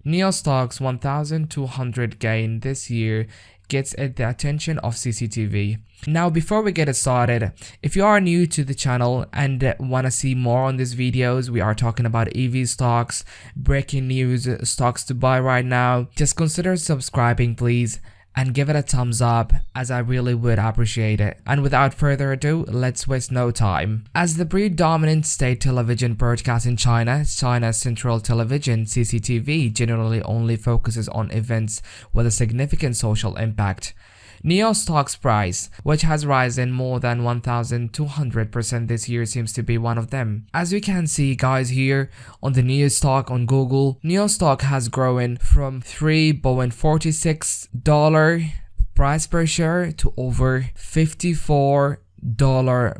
NIO stock's 1,200 gain this year gets at the attention of CCTV. Now, before we get started, if you are new to the channel and want to see more on these videos, we are talking about EV stocks, breaking news, stocks to buy right now. Just consider subscribing, please, and give it a thumbs up, as I really would appreciate it. And without further ado, let's waste no time. As the predominant state television broadcast in China, China's Central Television (CCTV) generally only focuses on events with a significant social impact. NIO stock's price, which has risen more than 1,200% this year, seems to be one of them. As we can see, guys, here on the NIO stock on Google, NIO stock has grown from $3.46 price per share to over $54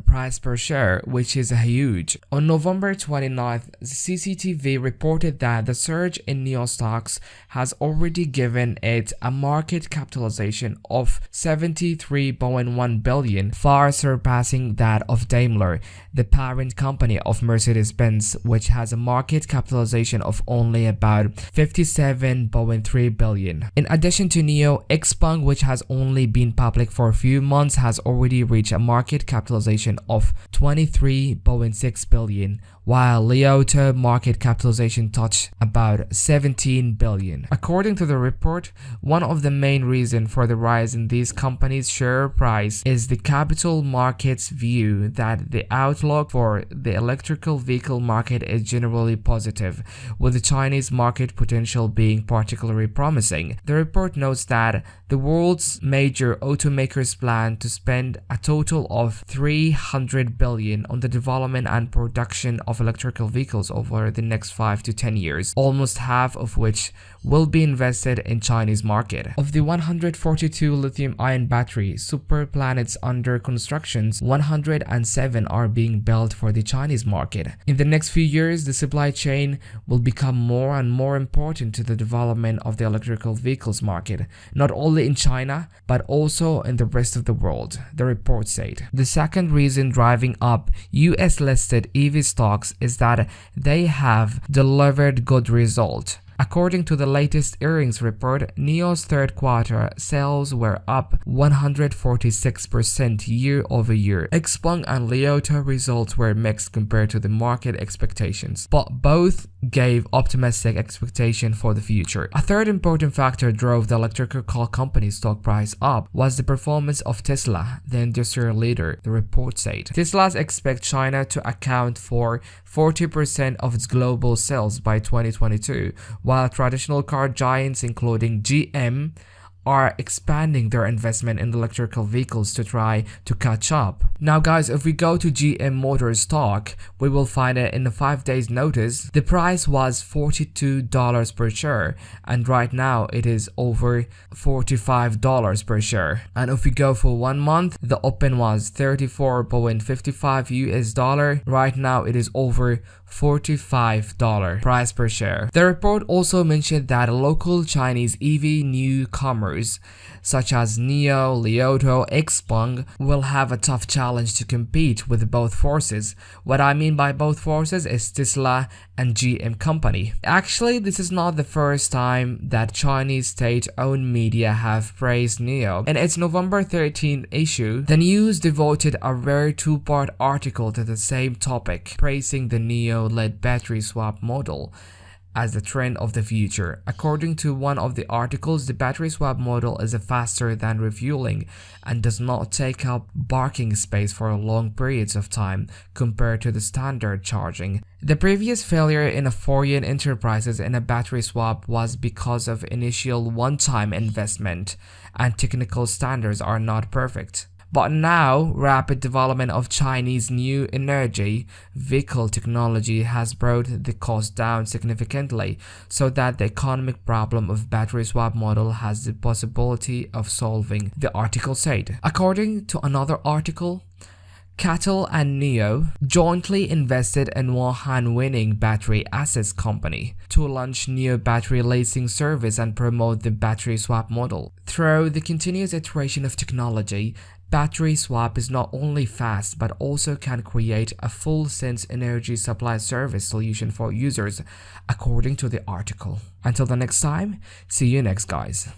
price per share, which is huge. On November 29th, CCTV reported that the surge in NIO stocks has already given it a market capitalization of $73.1 billion, far surpassing that of Daimler, the parent company of Mercedes-Benz, which has a market capitalization of only about $57.3 billion. In addition to NIO, xpeng, which has only been public for a few months, has already reached a market capitalization of $23.6 billion, while Li Auto market capitalization touched about $17 billion. According to the report, one of the main reasons for the rise in these companies' share price is the capital market's view that the outlook for the electrical vehicle market is generally positive, with the Chinese market potential being particularly promising. The report notes that the world's major automakers plan to spend a total of $300 billion on the development and production of electrical vehicles over the next 5 to 10 years, almost half of which will be invested in Chinese market. Of the 142 lithium-ion battery super planets under construction, 107 are being built for the Chinese market. In the next few years, the supply chain will become more and more important to the development of the electrical vehicles market, not only in China, but also in the rest of the world, the report said. The second reason driving up US-listed EV stocks is that they have delivered good results. According to the latest earnings report, NIO's third quarter sales were up 146% year over year. xpeng and Li Auto results were mixed compared to the market expectations, but both gave optimistic expectation for the future. A third important factor drove the electrical car company's stock price up was the performance of Tesla, the industrial leader, the report said. Tesla expects China to account for 40% of its global sales by 2022, while traditional car giants including GM are expanding their investment in electrical vehicles to try to catch up. Now guys, if we go to GM Motors stock, we will find it in a 5 days notice. The price was $42 per share, and right now it is over $45 per share. And if we go for 1 month, the open was $34.55 US. Right now it is over $45 price per share. The report also mentioned that local Chinese EV newcomers such as NIO, Li Auto, xpeng will have a tough challenge to compete with both forces. What I mean by both forces is Tesla and GM company. Actually, this is not the first time that Chinese state-owned media have praised NIO. In its November 13th issue, the news devoted a rare 2-part article to the same topic, praising the NIO-led battery swap model as the trend of the future. According to one of the articles, the battery swap model is faster than refueling and does not take up parking space for long periods of time compared to the standard charging. The previous failure in a foreign enterprises in a battery swap was because of initial one-time investment and technical standards are not perfect. But now, rapid development of Chinese new energy vehicle technology has brought the cost down significantly, so that the economic problem of battery swap model has the possibility of solving, the article said. According to another article, CATL and NIO jointly invested in Wuhan-winning battery assets company to launch NIO battery leasing service and promote the battery swap model. Through the continuous iteration of technology, battery swap is not only fast but also can create a full sense energy supply service solution for users, according to the article. Until the next time, see you next guys.